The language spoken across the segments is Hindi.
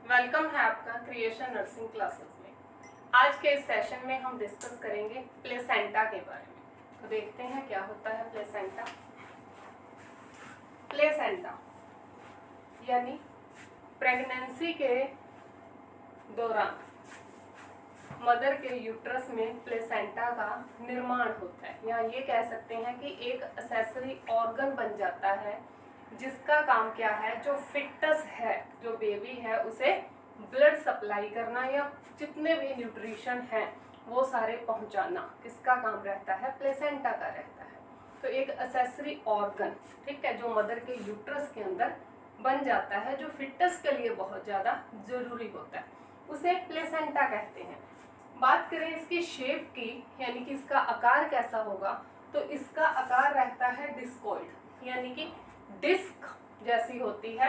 वेलकम है आपका क्रिएशन नर्सिंग क्लासेस में। आज के इस सेशन में हम डिस्कस करेंगे प्लेसेंटा के बारे में। तो देखते हैं क्या होता है प्लेसेंटा। प्लेसेंटा यानी प्रेगनेंसी के दौरान मदर के यूट्रस में प्लेसेंटा का निर्माण होता है, या ये कह सकते हैं कि एक एक्सेसरी ऑर्गन बन जाता है जिसका काम क्या है, जो फिटस है, जो बेबी है, उसे ब्लड सप्लाई करना या जितने भी न्यूट्रिशन हैं वो सारे पहुंचाना। किसका काम रहता है? प्लेसेंटा का रहता है। तो एक एक्सेसरी ऑर्गन, ठीक है, जो मदर के यूट्रस के अंदर बन जाता है, जो फिटस के लिए बहुत ज़्यादा ज़रूरी होता है, उसे प्लेसेंटा कहते हैं। बात करें इसकी शेप की, यानी कि इसका आकार कैसा होगा, तो इसका आकार रहता है डिस्कॉइड, यानी कि डिस्क जैसी होती है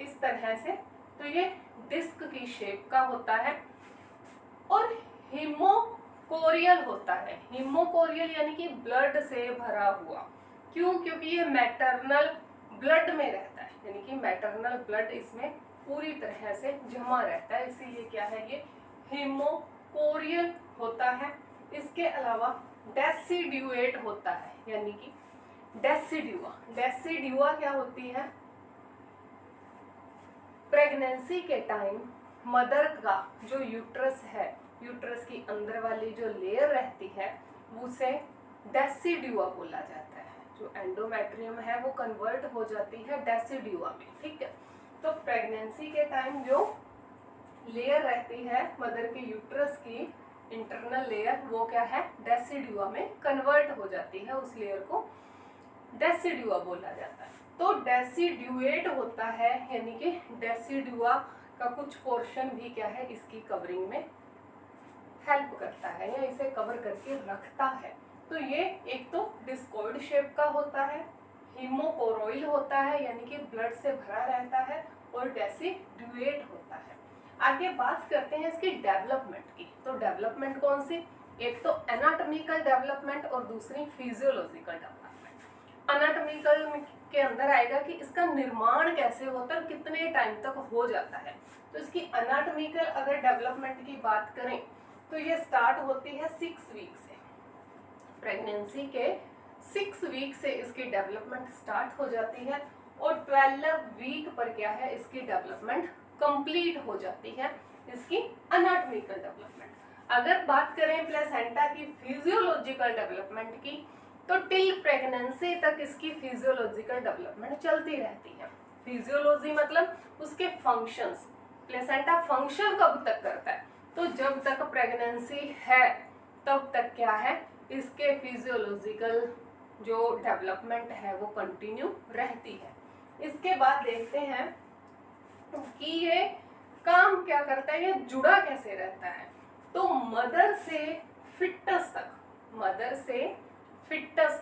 इस तरह से। तो ये डिस्क की शेप का होता है और हिमोकोरियल होता है। हिमोकोरियल यानी कि ब्लड से भरा हुआ। क्यों? क्योंकि ये मैटरनल ब्लड में रहता है, यानी कि मैटरनल ब्लड इसमें पूरी तरह से जमा रहता है, इसीलिए क्या है, ये हिमोकोरियल होता है। इसके अलावा डेसिड्यूएट होता है, यानी कि डेसिड्यूआ क्या होती है? प्रेगनेंसी के टाइम मदर का जो यूट्रस है, यूट्रस की अंदर वाली जो लेयर रहती है, उसे डेसिड्यूआ बोला जाता है। जो एंडोमेट्रियम है वो कन्वर्ट हो जाती है डेसिड्यूआ में, ठीक है। तो प्रेगनेंसी के टाइम जो लेयर रहती है मदर के यूट्रस की इंटरनल लेयर, वो क्या है, डेसिड्यूआ में कन्वर्ट हो जाती है। उस लेयर को डेसिड्यूआ बोला जाता है। तो डेसिड्यूएट होता है, यानी कि डेसिड्यूआ का कुछ पोर्शन भी क्या है, इसकी कवरिंग में हेल्प करता है या इसे कवर करके रखता है। तो ये एक तो डिस्कॉइड शेप का होता है, हिमोकोरोइल होता है, यानी कि ब्लड से भरा रहता है, और डेसिड्यूएट होता है। आगे बात करते हैं इसकी डेवलपमेंट की। तो डेवलपमेंट कौन सी? एक तो एनाटॉमिकल डेवलपमेंट और दूसरी फिजियोलॉजिकल डेवलपमेंट। एनाटॉमिकल के अंदर आएगा कि इसका निर्माण कैसे होता है, कितने टाइम तक हो जाता है। तो इसकी एनाटॉमिकल अगर डेवलपमेंट की बात करें तो ये स्टार्ट होती है 6 वीक से। प्रेगनेंसी के 6 वीक से इसकी डेवलपमेंट स्टार्ट हो जाती है और 12 वीक पर क्या है, इसकी डेवलपमेंट कंप्लीट हो जाती है, इसकी एनाटॉमिकल डेवलपमेंट। अगर बात करें प्लेसेंटा की फिजियोलॉजिकल डेवलपमेंट की, तो टिल प्रेगनेंसी तक इसकी फिजियोलॉजिकल डेवलपमेंट चलती रहती है। फिजियोलॉजी मतलब उसके फंक्शंस। प्लेसेंटा फंक्शन कब तक करता है? तो जब तक प्रेगनेंसी है तब तक क्या है, इसके फिजियोलॉजिकल जो डेवलपमेंट है वो कंटिन्यू रहती है। इसके बाद देखते हैं कि ये काम क्या करता है, ये जुड़ा कैसे रहता है। तो मदर से फिटस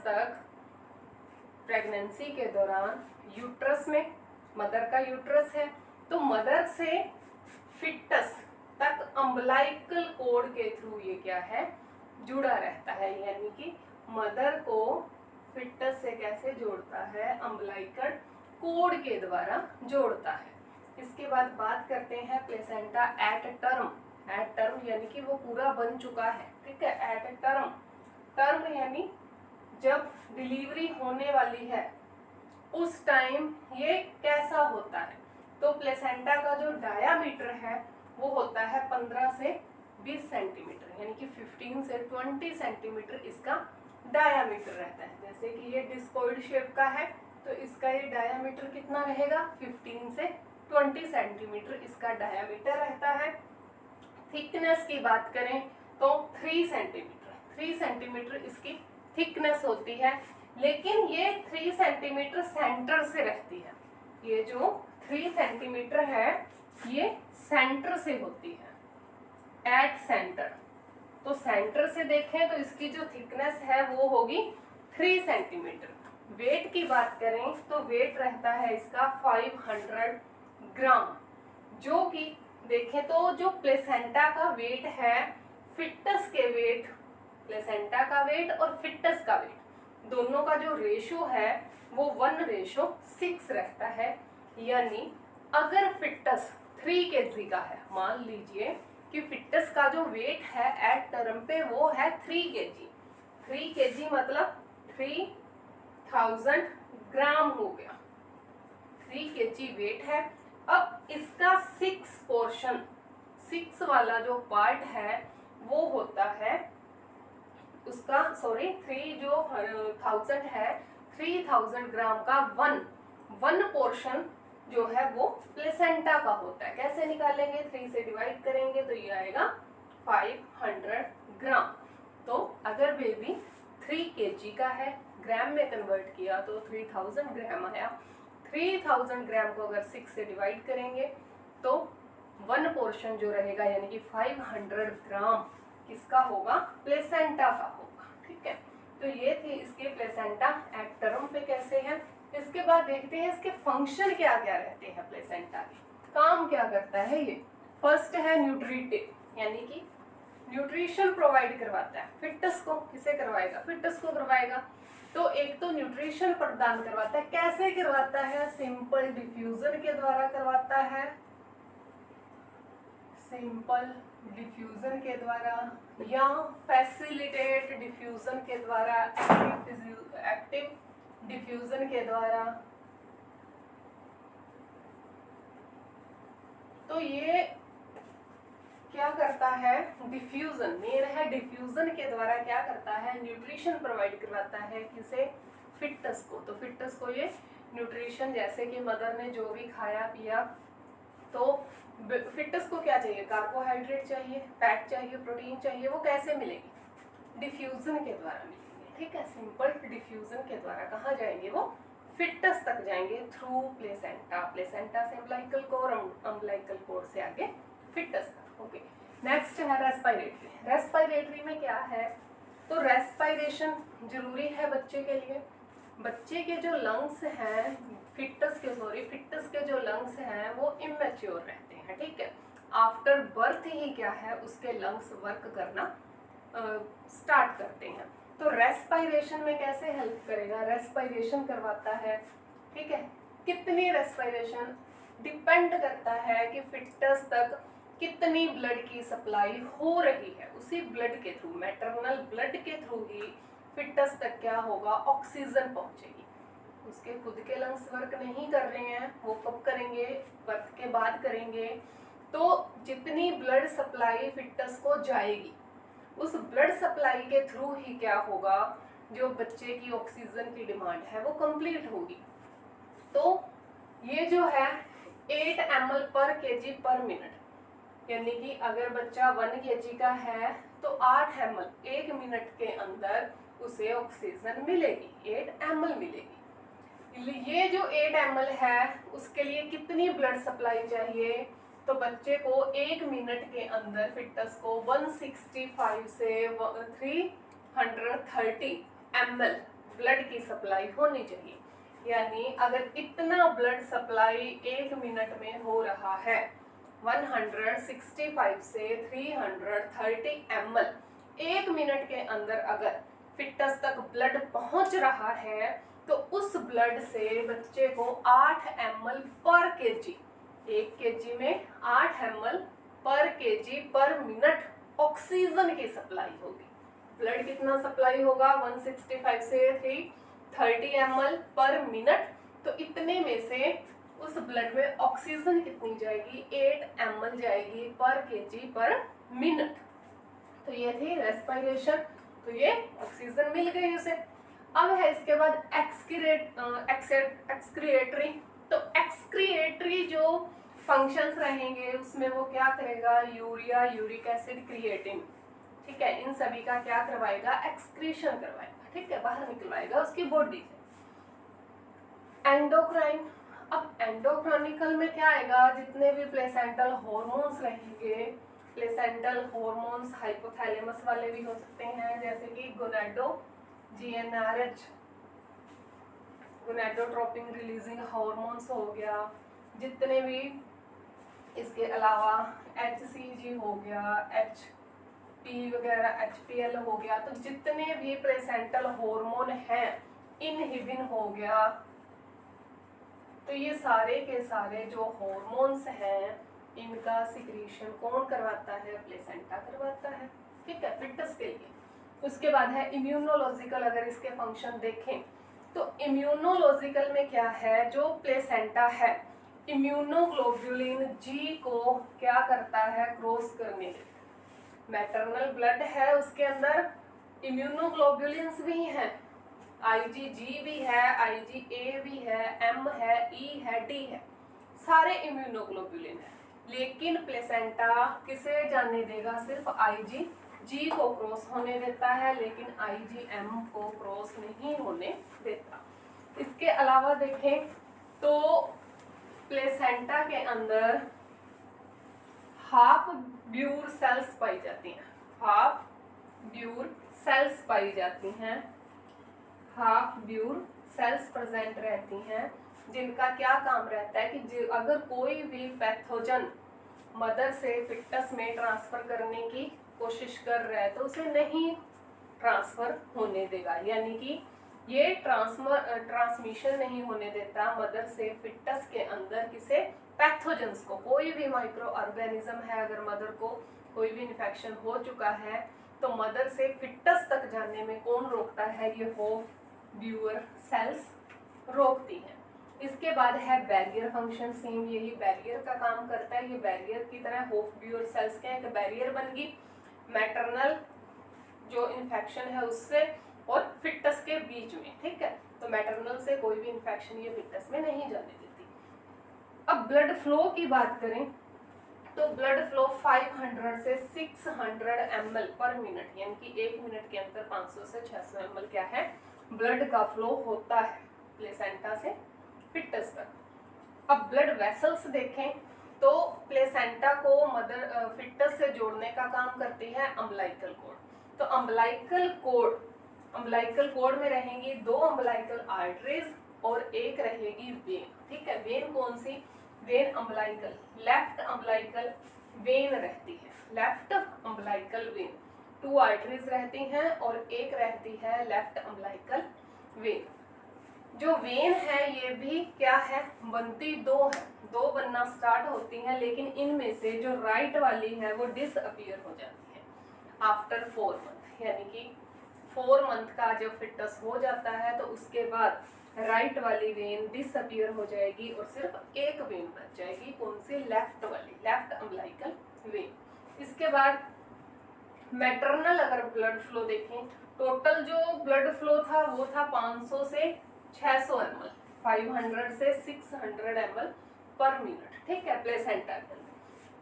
तक प्रेगनेंसी के दौरान यूट्रस में, मदर का यूट्रस है, तो मदर से फिटस तक अम्बलाइकल कोड के थ्रू ये क्या है, जुड़ा रहता है। यानी कि मदर को फिटस से कैसे जोड़ता है? अम्बलाइकल कोड के द्वारा जोड़ता है। इसके बाद बात करते हैं प्लेसेंटा एट टर्म यानी कि वो पूरा बन चुका है, ठीक है। एट टर्म यानी जब डिलीवरी होने वाली है उस टाइम ये कैसा होता है। तो प्लेसेंटा का जो डायामीटर है वो होता है 15 से 20 सेंटीमीटर, यानी कि 15 से 20 सेंटीमीटर इसका डायामीटर रहता है। जैसे कि ये डिस्कॉइड शेप का है तो इसका ये डायामीटर कितना रहेगा, 15 से 20 सेंटीमीटर इसका डायामीटर रहता है। थिकनेस की बात करें तो 3 सेंटीमीटर इसकी थिकनेस होती है, लेकिन ये 3 सेंटीमीटर सेंटर से रहती है। ये जो 3 सेंटीमीटर है ये सेंटर से होती है, एट सेंटर। तो सेंटर से देखें तो इसकी जो थिकनेस है वो होगी 3 सेंटीमीटर। वेट की बात करें तो वेट रहता है इसका 500 ग्राम, जो कि देखें तो जो प्लेसेंटा का वेट है, फिटस के वेट, प्लेसेंटा का वेट और फिटस का वेट दोनों का जो रेशो है वो 1:6 रहता है। यानी अगर फिटस 3 kg का है, मान लीजिए कि फिटस का जो वेट है एट टर्म पे वो है 3 kg। 3 kg मतलब 3000 ग्राम हो गया, 3 kg वेट है। अब इसका 6 पोर्शन, 6 वाला जो पार्ट है वो होता है उसका, सॉरी 3 जो 1000 है, 3000 ग्राम का वन पोर्शन जो है वो प्लेसेंटा का होता है। कैसे निकालेंगे, 3 से डिवाइड करेंगे तो ये आएगा 500 ग्राम। तो अगर बेबी 3 kg का है, ग्राम में कन्वर्ट किया तो 3000 ग्राम आया। 3000 ग्राम को अगर 6 से डिवाइड करेंगे तो वन पोर्शन जो रहेगा यानी कि 500 ग्राम किसका होगा, प्लेसेंटा का होगा। ठीक है, तो ये थी इसके प्लेसेंटा एट टर्म पे कैसे है। इसके बाद देखते हैं इसके फंक्शन क्या क्या रहते हैं, प्लेसेंटा के काम क्या करता है ये। फर्स्ट है न्यूट्रिटिव, यानी कि न्यूट्रिशन प्रोवाइड करवाता है फिटस को। किसे करवाएगा, फिटस को करवाएगा। तो एक तो न्यूट्रिशन प्रदान करवाता है, कैसे करवाता है, सिंपल डिफ्यूजन के द्वारा करवाता है, सिंपल डिफ्यूजन के द्वारा या फैसिलिटेट डिफ्यूजन के द्वारा, एक्टिव डिफ्यूजन के द्वारा। तो ये क्या करता है, डिफ्यूजन मेन है, डिफ्यूजन के द्वारा क्या करता है, न्यूट्रिशन प्रोवाइड करवाता है किसे, फिटस को। तो फिटस को ये न्यूट्रिशन, जैसे कि मदर ने जो भी खाया पिया, तो फिटस को क्या चाहिए, कार्बोहाइड्रेट चाहिए, फैट चाहिए, प्रोटीन चाहिए, वो कैसे मिलेगी, डिफ्यूजन के द्वारा मिलेंगे। ठीक है, सिंपल डिफ्यूजन के द्वारा कहाँ जाएंगे, वो फिटस तक जाएंगे थ्रू प्लेसेंटा। प्लेसेंटा से अम्बिलिकल कोर, अम्बिलिकल कोर से आगे फिटस तक। ओके, नेक्स्ट है रेस्पिरेटरी। रेस्पिरेटरी में क्या है, तो रेस्पिरेशन जरूरी है बच्चे के लिए। बच्चे के जो लंग्स हैं, फिटस के जो लंग्स हैं वो इमेच्योर रहते हैं। ठीक है, आफ्टर बर्थ ही क्या है, उसके लंग्स वर्क करना स्टार्ट करते हैं। तो रेस्पिरेशन में कैसे हेल्प करेगा, रेस्पिरेशन करवाता है। ठीक है, कितनी रेस्पिरेशन डिपेंड करता है कि फिटस तक कितनी ब्लड की सप्लाई हो रही है। उसी ब्लड के थ्रू, मैटरनल ब्लड के थ्रू ही फिटस तक क्या होगा, ऑक्सीजन पहुंचेगी। उसके खुद के लंग्स वर्क नहीं कर रहे हैं, वो कब करेंगे, बर्थ के बाद करेंगे। तो जितनी ब्लड सप्लाई फिटस को जाएगी, उस ब्लड सप्लाई के थ्रू ही क्या होगा, जो बच्चे की ऑक्सीजन की डिमांड है वो कंप्लीट होगी। तो ये जो है 8 ml पर kg पर मिनट, यानी कि अगर बच्चा 1 kg का है तो 8 ml 1 मिनट के अंदर उसे ऑक्सीजन मिलेगी, 8 ml मिलेगी। ये जो 8 ml है उसके लिए कितनी ब्लड सप्लाई चाहिए, तो बच्चे को 1 मिनट के अंदर फिटस को 165 से 330 ml ब्लड की सप्लाई होनी चाहिए। यानी अगर इतना ब्लड सप्लाई 1 मिनट में हो रहा है, 165 से 330 ml 1 मिनट के अंदर अगर फिटस तक ब्लड पहुंच रहा है, तो उस ब्लड से बच्चे को 8 ml पर kg, 1 kg में 8 ml पर kg पर मिनट ऑक्सीजन की सप्लाई होगी। ब्लड कितना सप्लाई होगा, 165 से 330 ml पर मिनट। तो इतने में से उस ब्लड में ऑक्सीजन कितनी जाएगी, 8 ml जाएगी पर kg पर मिनट। तो ये थी रेस्पिरेशन, तो ये ऑक्सीजन मिल गई उसे। अब है इसके बाद एक्सक्रिएटरी। तो एक्सक्रिएटरी जो फंक्शंस रहेंगे उसमें वो क्या करेगा, यूरिया, यूरिक एसिड, क्रिएटिन, ठीक है, इन सभी का क्या करवाएगा, एक्सक्रीशन करवाएगा। ठीक है, बाहर निकलवाएगा उसकी बॉडी से। एंडोक्राइन, अब एंडोक्रानिकल में क्या आएगा, जितने भी प्लेसेंटल हॉर्मोन्स रहेंगे, प्लेसेंटल हॉर्मोन्स हाइपोथैलेमस वाले भी हो सकते हैं, जैसे कि गोनाडो GnRH, गोनाडोट्रोपिन रिलीजिंग हॉर्मोन्स हो गया, जितने भी इसके अलावा HCG हो गया, HP वगैरह, HPL हो गया। तो जितने भी प्लेसेंटल हॉर्मोन हैं, इनहिबिन हो गया, तो ये सारे के सारे जो हॉर्मोन्स हैं इनका सिक्रीशन कौन करवाता है? प्लेसेंटा करवाता है, ठीक है, फिटस के लिए। उसके बाद है इम्यूनोलॉजिकल। अगर इसके फंक्शन देखें तो इम्यूनोलॉजिकल में क्या है, जो प्लेसेंटा है इम्यूनोग्लोब्युलिन जी को क्या करता है? क्रॉस करने देता है। मैटरनल ब्लड है, उसके अंदर इम्यूनोग्लोब्युलिन्स भी हैं, IgG भी है, IgA भी है, M है, E है, D है, सारे इम्यूनोग्लोब्युलिन है। लेकिन प्लेसेंटा किसे जाने देगा? सिर्फ IgG को क्रॉस होने देता है, लेकिन IgM को क्रॉस नहीं होने देता। इसके अलावा देखें तो प्लेसेंटा के अंदर हाफ ब्यूर सेल्स पाई जाती हैं, हाफ ब्यूर सेल्स पाई जाती हैं, हाफ ब्यूर सेल्स प्रेजेंट रहती हैं, जिनका क्या काम रहता है कि अगर कोई भी पैथोजन मदर से फिटस में ट्रांसफर करने की कोशिश कर रहा है तो उसे नहीं ट्रांसफर होने देगा, यानी कि ये ट्रांसमिशन नहीं होने देता मदर से फिटस के अंदर किसे? पैथोजेंस को। कोई भी माइक्रो ऑर्गेनिज्म है, अगर मदर को कोई भी इन्फेक्शन हो चुका है तो मदर से फिटस तक जाने में कौन रोकता है? ये हाफ ब्यूअर सेल्स रोकती हैं। इसके बाद है बैरियर फंक्शन, सेम यही बैरियर का काम करता है। ये बैरियर की तरह हाफ ब्यूअर सेल्स के हैं, बैरियर बन गई मैटरनल जो इन्फेक्शन है उससे और फिटस के बीच में, ठीक है। तो मैटरनल से कोई भी इन्फेक्शन ये फिटस में नहीं जाने देती। अब ब्लड फ्लो की बात करें तो ब्लड फ्लो 500 से 600 ml पर मिनट, यानी कि 1 मिनट के अंदर 500 से 600 ml क्या है? ब्लड का फ्लो होता है प्लेसेंटा से फिटस तक। अब ब्लड वेसल्स देखें तो प्लेसेंटा को मदर फिटस से जोड़ने का काम करती है अम्बिलिकल कॉर्ड। तो अम्बिलिकल कॉर्ड में रहेंगी 2 अम्बिलिकल आर्टरीज और एक रहेगी वेन, ठीक है। वेन कौन सी? Vein umbilical, left umbilical vein रहती है, लेफ्ट अम्बिलिकल वेन। 2 आर्टरीज रहती हैं और एक रहती है लेफ्ट अम्बिलिकल वेन। जो वेन है ये भी क्या है? बनती 2 है, 2 बनना स्टार्ट होती हैं, लेकिन इनमें से जो राइट वाली है वो डिसअपीयर हो जाती है आफ्टर 4 मंथ, यानी कि 4 मंथ का जब फिटस हो जाता है तो उसके बाद राइट वाली वेन डिसअपीयर हो जाएगी और सिर्फ एक वेन बच जाएगी, कौन सी? लेफ्ट वाली, लेफ्ट अम्बिलिकल वेन। इसके बाद मैटरनल अगर ब्लड फ्लो देखें, टोटल जो ब्लड फ्लो था वो था 500 से 600 ml, 500 से 600 ml पर मिनट, ठीक है, प्लेसेंटा के अंदर।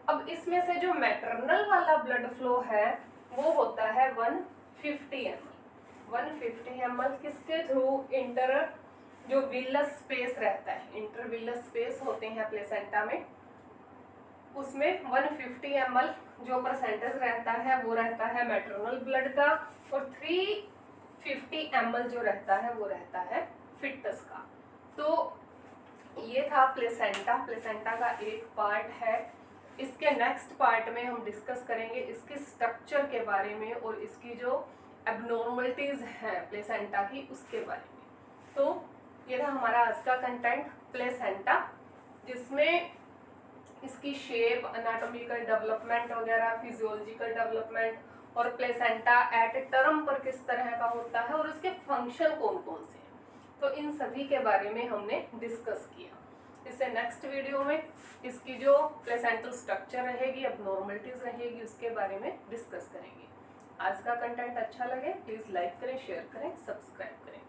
अब इसमें से जो मैटरनल वाला ब्लड फ्लो है वो होता है 150 ml, 150 ml किसके थ्रू? इंटर जो विलस स्पेस रहता है, इंटरविलस स्पेस होते हैं प्लेसेंटा में, उसमें 150 ml जो परसेंटेज रहता है वो रहता है मैटरनल ब्लड का, और 350 ml जो रहता है वो रहता है फिटस का। तो ये था प्लेसेंटा, प्लेसेंटा का एक पार्ट है। इसके नेक्स्ट पार्ट में हम डिस्कस करेंगे इसके स्ट्रक्चर के बारे में और इसकी जो एबनॉर्मलिटीज हैं प्लेसेंटा की उसके बारे में। तो ये था हमारा आज का कंटेंट प्लेसेंटा, जिसमें इसकी शेप, एनाटॉमिकल डेवलपमेंट वगैरह, फिजियोलॉजिकल डेवलपमेंट और प्लेसेंटा एट टर्म पर किस तरह का होता है और उसके फंक्शन कौन कौन से हैं, तो इन सभी के बारे में हमने डिस्कस किया। इससे नेक्स्ट वीडियो में इसकी जो प्लेसेंटल स्ट्रक्चर रहेगी, एबनॉर्मलिटीज रहेगी, उसके बारे में डिस्कस करेंगे। आज का कंटेंट अच्छा लगे प्लीज़ लाइक करें, शेयर करें, सब्सक्राइब करें।